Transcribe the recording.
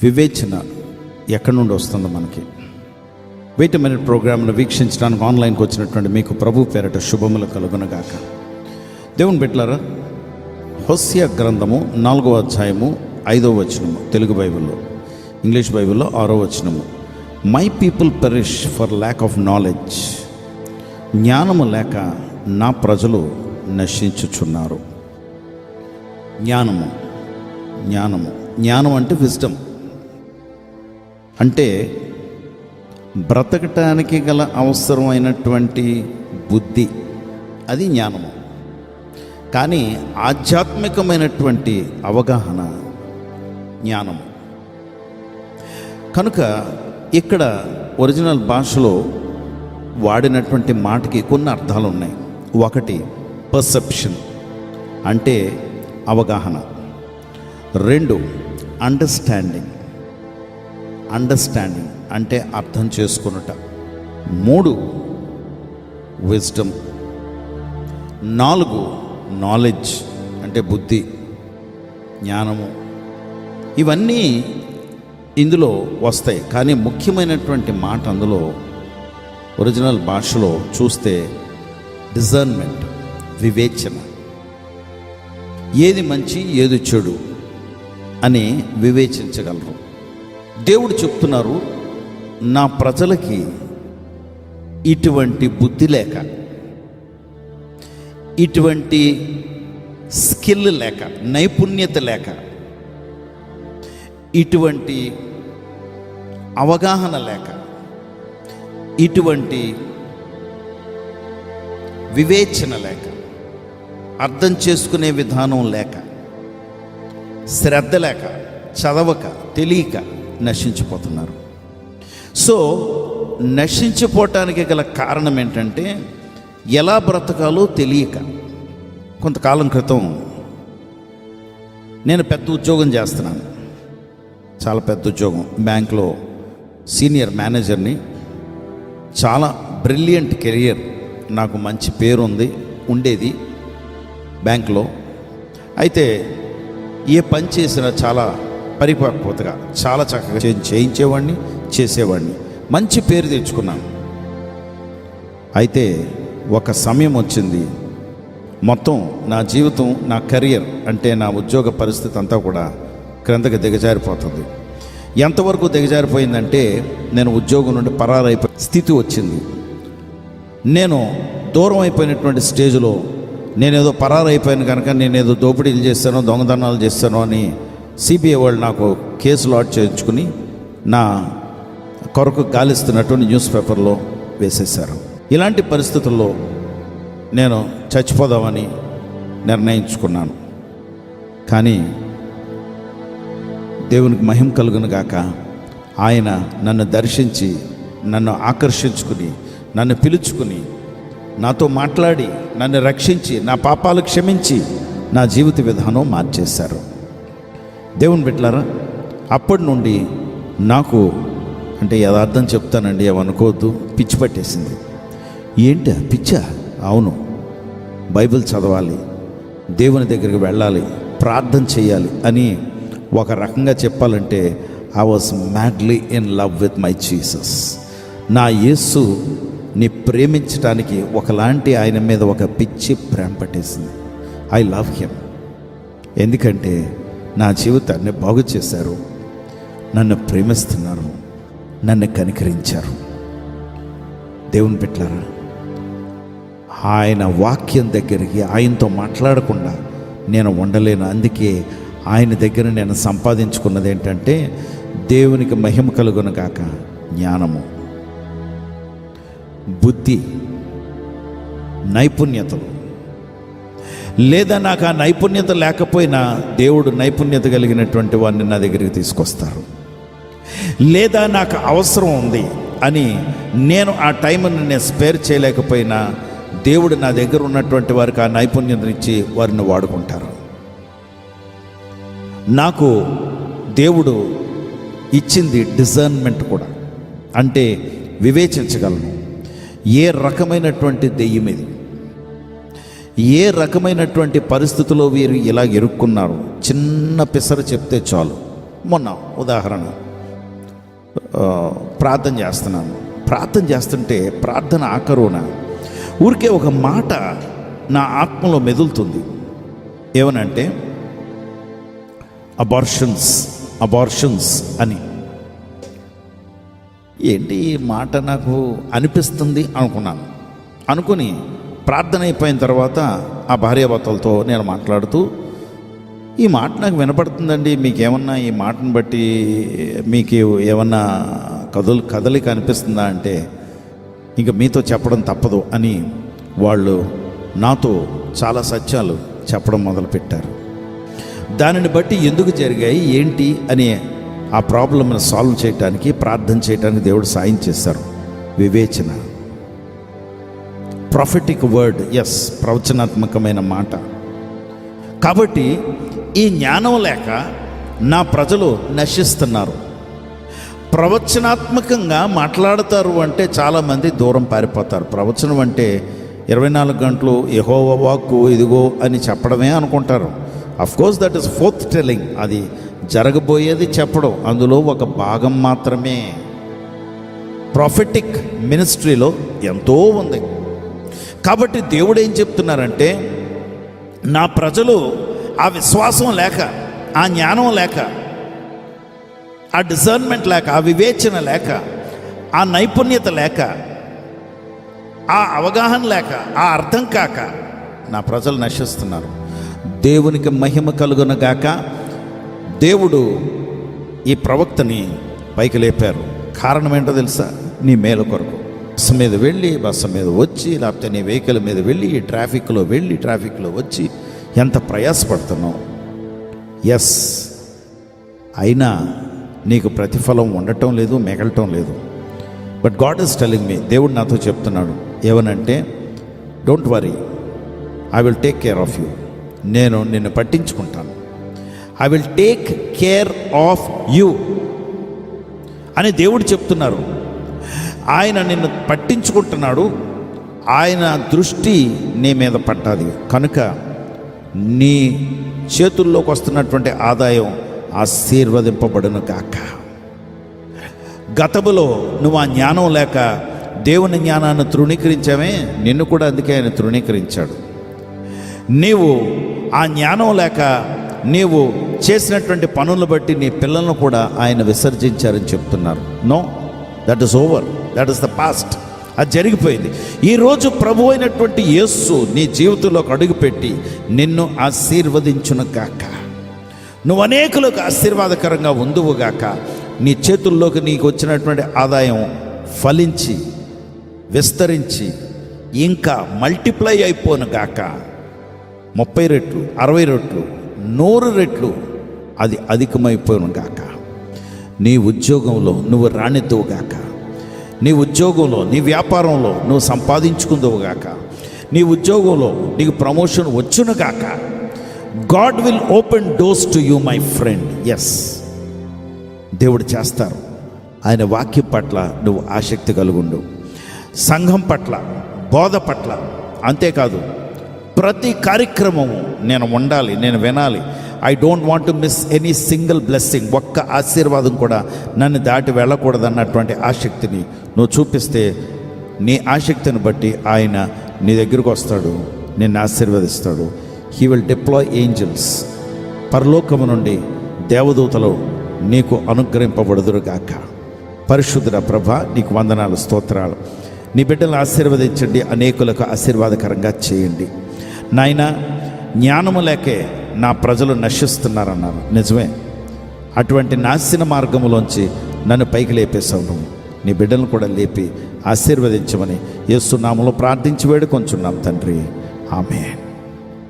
వివేచన ఎక్కడి నుండి వస్తుందో మనకి. వెయిట్ మినిట్ ప్రోగ్రామ్ను వీక్షించడానికి ఆన్లైన్కి వచ్చినటువంటి మీకు ప్రభు పేరట శుభములు కలుగునగాక. దేవుని బిడ్డలారా, హోసియా గ్రంథము 4వ అధ్యాయము 5వ వచనము, తెలుగు బైబిల్లో, ఇంగ్లీష్ బైబిల్లో 6వ వచనము. My people perish for lack of knowledge. జ్ఞానము లేక నా ప్రజలు నశించుచున్నారు. జ్ఞానము జ్ఞానము జ్ఞానం అంటే విజ్డమ్, అంటే బ్రతకటానికి గల అవసరమైనటువంటి బుద్ధి, అది జ్ఞానము. కానీ ఆధ్యాత్మికమైనటువంటి అవగాహన జ్ఞానము. కనుక ఇక్కడ ఒరిజినల్ భాషలో వాడినటువంటి మాటకి కొన్ని అర్థాలు ఉన్నాయి. ఒకటి పర్సెప్షన్ అంటే అవగాహన. 2 అండర్స్టాండింగ్ అంటే అర్థం చేసుకునుట. 3 విజ్డమ్. 4 నాలెడ్జ్ అంటే బుద్ధి, జ్ఞానము. ఇవన్నీ ఇందులో వస్తాయి. కానీ ముఖ్యమైనటువంటి మాట అందులో ఒరిజినల్ భాషలో చూస్తే డిజర్న్మెంట్, వివేచన. ఏది మంచి ఏది చెడు అని వివేచించగలరు. దేవుడు చెప్తున్నారు, నా ప్రజలకి ఇటువంటి బుద్ధి లేక, ఇటువంటి స్కిల్ లేక, నైపుణ్యత లేక, ఇటువంటి అవగాహన లేక, ఇటువంటి వివేచన లేక, అర్థం చేసుకునే విధానం లేక, శ్రద్ధ లేక, చదవక, తెలియక నశించిపోతున్నారు. సో నశించిపోవటానికి గల కారణం ఏంటంటే ఎలా బ్రతకాలో తెలియక. కొంతకాలం క్రితం నేను పెద్ద ఉద్యోగం చేస్తున్నాను, చాలా పెద్ద ఉద్యోగం, బ్యాంక్లో సీనియర్ మేనేజర్ని. చాలా బ్రిలియంట్ కెరియర్, నాకు మంచి పేరు ఉండేది బ్యాంకులో. అయితే ఏ పని చేసినా చాలా పరిపక్వతగా, చాలా చక్కగా చేయించేవాడిని, చేసేవాడిని, మంచి పేరు తెచ్చుకున్నాను. అయితే ఒక సమయం వచ్చింది, మొత్తం నా జీవితం, నా కెరియర్ అంటే నా ఉద్యోగ పరిస్థితి అంతా కూడా క్రిందకి దిగజారిపోతుంది. ఎంతవరకు దిగజారిపోయిందంటే నేను ఉద్యోగం నుండి పరారైపోయే స్థితి వచ్చింది. నేను దూరం అయిపోయినటువంటి స్టేజ్లో నేనేదో పరారైపోయాను కనుక నేనేదో దోపిడీలు చేస్తానో, దొంగతనాలు చేస్తానో అని సిబిఐ వాళ్ళు నాకు కేసు లాట్ చేయించుకుని నా కొరకు గాలిస్తున్నటువంటి న్యూస్ పేపర్లో వేసేశారు. ఇలాంటి పరిస్థితుల్లో నేను చచ్చిపోదామని నిర్ణయించుకున్నాను. కానీ దేవునికి మహిమ కలుగును గాక, ఆయన నన్ను దర్శించి, నన్ను ఆకర్షించుకుని, నన్ను పిలుచుకుని, నాతో మాట్లాడి, నన్ను రక్షించి, నా పాపాలు క్షమించి, నా జీవిత విధానం మార్చేశారు. దేవుని బిడ్డలారా, అప్పటి నుండి నాకు, అంటే యథార్థం చెప్తానండి, ఏమనుకోవద్దు, పిచ్చి పట్టేసింది. ఏంటి పిచ్చా? అవును, బైబిల్ చదవాలి, దేవుని దగ్గరికి వెళ్ళాలి, ప్రార్థన చేయాలి అని ఒక రకంగా చెప్పాలంటే I was madly in love with my Jesus. నా యేసుని ప్రేమించడానికి ఒకలాంటి ఆయన మీద ఒక పిచ్చి ప్రేమ పట్టేసింది. I love him. ఎందుకంటే నా జీవితాన్ని బాగు చేశారు, నన్ను ప్రేమిస్తున్నారు, నన్ను కనికరించారు. దేవుని బిడ్డలారా, ఆయన వాక్యం దగ్గరికి, ఆయనతో మాట్లాడకుండా నేను ఉండలేను. అందుకే ఆయన దగ్గర నేను సంపాదించుకున్నది ఏంటంటే దేవునికి మహిమ కలుగును గాక, జ్ఞానము, బుద్ధి, నైపుణ్యతలు. లేదా నాకు ఆ నైపుణ్యత లేకపోయినా దేవుడు నైపుణ్యత కలిగినటువంటి వారిని నా దగ్గరికి తీసుకొస్తారు. లేదా నాకు అవసరం ఉంది అని నేను ఆ టైంని నేను స్పేర్ చేయలేకపోయినా దేవుడు నా దగ్గర ఉన్నటువంటి వారికి ఆ నైపుణ్యతనిచ్చి వారిని వాడుకుంటారు. నాకు దేవుడు ఇచ్చింది డిజర్న్మెంట్ కూడా, అంటే వివేచించగలను. ఏ రకమైనటువంటి దెయ్యం ఇది, ఏ రకమైనటువంటి పరిస్థితుల్లో వీరు ఇలా ఇరుక్కున్నారు, చిన్న పిసర చెప్తే చాలు మొన్న ఉదాహరణ ప్రార్థన చేస్తున్నాను. ప్రార్థన చేస్తుంటే ప్రార్థన ఆఖరున ఊరికే ఒక మాట నా ఆత్మలో మెదులుతుంది. ఏమనంటే అబార్షన్స్ అని. ఏంటి ఈ మాట నాకు అనిపిస్తుంది అనుకుని ప్రార్థన అయిపోయిన తర్వాత ఆ భార్యాభర్తలతో నేను మాట్లాడుతూ, ఈ మాట నాకు వినపడుతుందండి, మీకేమన్నా ఈ మాటను బట్టి మీకు ఏమన్నా కదలిక అనిపిస్తుందా అంటే, ఇంక మీతో చెప్పడం తప్పదు అని వాళ్ళు నాతో చాలా సత్యాలు చెప్పడం మొదలుపెట్టారు. దానిని బట్టి ఎందుకు జరిగాయి ఏంటి అని ఆ ప్రాబ్లమ్ని సాల్వ్ చేయడానికి, ప్రార్థన చేయడానికి దేవుడు సాయం చేశారు. వివేచన, ప్రొఫెటిక్ వర్డ్, ఎస్, ప్రవచనాత్మకమైన మాట. కాబట్టి ఈ జ్ఞానం లేక నా ప్రజలు నశిస్తున్నారు. ప్రవచనాత్మకంగా మాట్లాడతారు అంటే చాలామంది దూరం పారిపోతారు. ప్రవచనం అంటే 24 గంటలు యెహోవా వాక్కు ఇదిగో అని చెప్పడమే అనుకుంటారు. Of course that is fourth telling, అది జరగబోయేది చెప్పడం, అందులో ఒక భాగం మాత్రమే. ప్రొఫెటిక్ మినిస్ట్రీలో ఎంతో ఉంది. కాబట్టి దేవుడు ఏం చెప్తున్నారంటే, నా ప్రజలు ఆ విశ్వాసం లేక, ఆ జ్ఞానం లేక, ఆ డిజర్న్మెంట్ లేక, ఆ వివేచన లేక, ఆ నైపుణ్యత లేక, ఆ అవగాహన లేక, ఆ అర్థం కాక నా ప్రజలు నశిస్తున్నారు. దేవునికి మహిమ కలుగునగాక. దేవుడు ఈ ప్రవక్తని పైకి లేపారు. కారణం ఏంటో తెలుసా? నీ మేలు కొరకు. బస్సు మీద వెళ్ళి, బస్సు మీద వచ్చి, లేకపోతే నీ వెహికల్ మీద వెళ్ళి, ట్రాఫిక్లో వెళ్ళి, ట్రాఫిక్లో వచ్చి ఎంత ప్రయాసపడుతున్నావు. ఎస్, అయినా నీకు ప్రతిఫలం ఉండటం లేదు, మిగలటం లేదు. But God is telling me, దేవుడు నాతో చెప్తున్నాడు ఏమనంటే, don't worry, I will take care of you. నేను నిన్ను పట్టించుకుంటాను. I will take care of you అని దేవుడు చెప్తున్నారు. ఆయన నిన్ను పట్టించుకుంటున్నాడు. ఆయన దృష్టి నీ మీద పట్టాది కనుక నీ చేతుల్లోకి వస్తున్నటువంటి ఆదాయం ఆశీర్వదింపబడును గాక. గతములో నువ్వు ఆ జ్ఞానం లేక దేవుని జ్ఞానాన్ని తృణీకరించామే, నిన్ను కూడా అందుకే ఆయన తృణీకరించాడు. నీవు ఆ జ్ఞానం లేక నీవు చేసినటువంటి పనులను బట్టి నీ పిల్లలను కూడా ఆయన విసర్జించారని చెప్తున్నారు. No, that is over, that is the past. అది జరిగిపోయింది. ఈరోజు ప్రభు అయినటువంటి యేసు నీ జీవితంలోకి అడుగుపెట్టి నిన్ను ఆశీర్వదించును గాక. నువ్వు అనేకులకు ఆశీర్వాదకరంగా ఉందువుగాక. నీ చేతుల్లోకి నీకు వచ్చినటువంటి ఆదాయం ఫలించి విస్తరించి ఇంకా మల్టిప్లై అయిపోను గాక. 30 రెట్లు, 60 రెట్లు, 100 రెట్లు అది అధికమైపోను గాక. నీ ఉద్యోగంలో నువ్వు రాణిద్దువు గాక. నీ ఉద్యోగంలో, నీ వ్యాపారంలో నువ్వు సంపాదించుకుందువు గాక. నీ ఉద్యోగంలో నీకు ప్రమోషన్ వచ్చును గాక. God will open doors to you my friend. Yes, దేవుడు చేస్తారు. ఆయన వాక్యం పట్ల నువ్వు ఆసక్తి కలుగుండు. సంఘం పట్ల, బోధ పట్ల, అంతేకాదు ప్రతి కార్యక్రమము నేను ఉండాలి, నేను వినాలి. I don't want to miss any single blessing. ఒక్క ఆశీర్వాదం కూడా నన్ను దాటి వెళ్ళకూడదు అన్నటువంటి ఆసక్తిని నువ్వు చూపిస్తే, నీ ఆసక్తిని బట్టి ఆయన నీ దగ్గరకు వస్తాడు, నిన్ను ఆశీర్వదిస్తాడు. He will deploy angels. పరలోకము నుండి దేవదూతలు నీకు అనుగ్రహింపబడుదురుగాక. పరిశుద్ధుడ ప్రభా, నీకు వందనాలు, స్తోత్రాలు. నీ బిడ్డలను ఆశీర్వదించండి, అనేకులకు ఆశీర్వాదకరంగా చేయండి. నాయన, జ్ఞానము లేకే నా ప్రజలు నశిస్తున్నారన్నారు. నిజమే. అటువంటి నాశన మార్గములోంచి నన్ను పైకి లేపేశావు. నువ్వు నీ బిడ్డలను కూడా లేపి ఆశీర్వదించమని యేసు నామములో ప్రార్థించి వేడుకొంచున్నాం తండ్రి. ఆమేన్.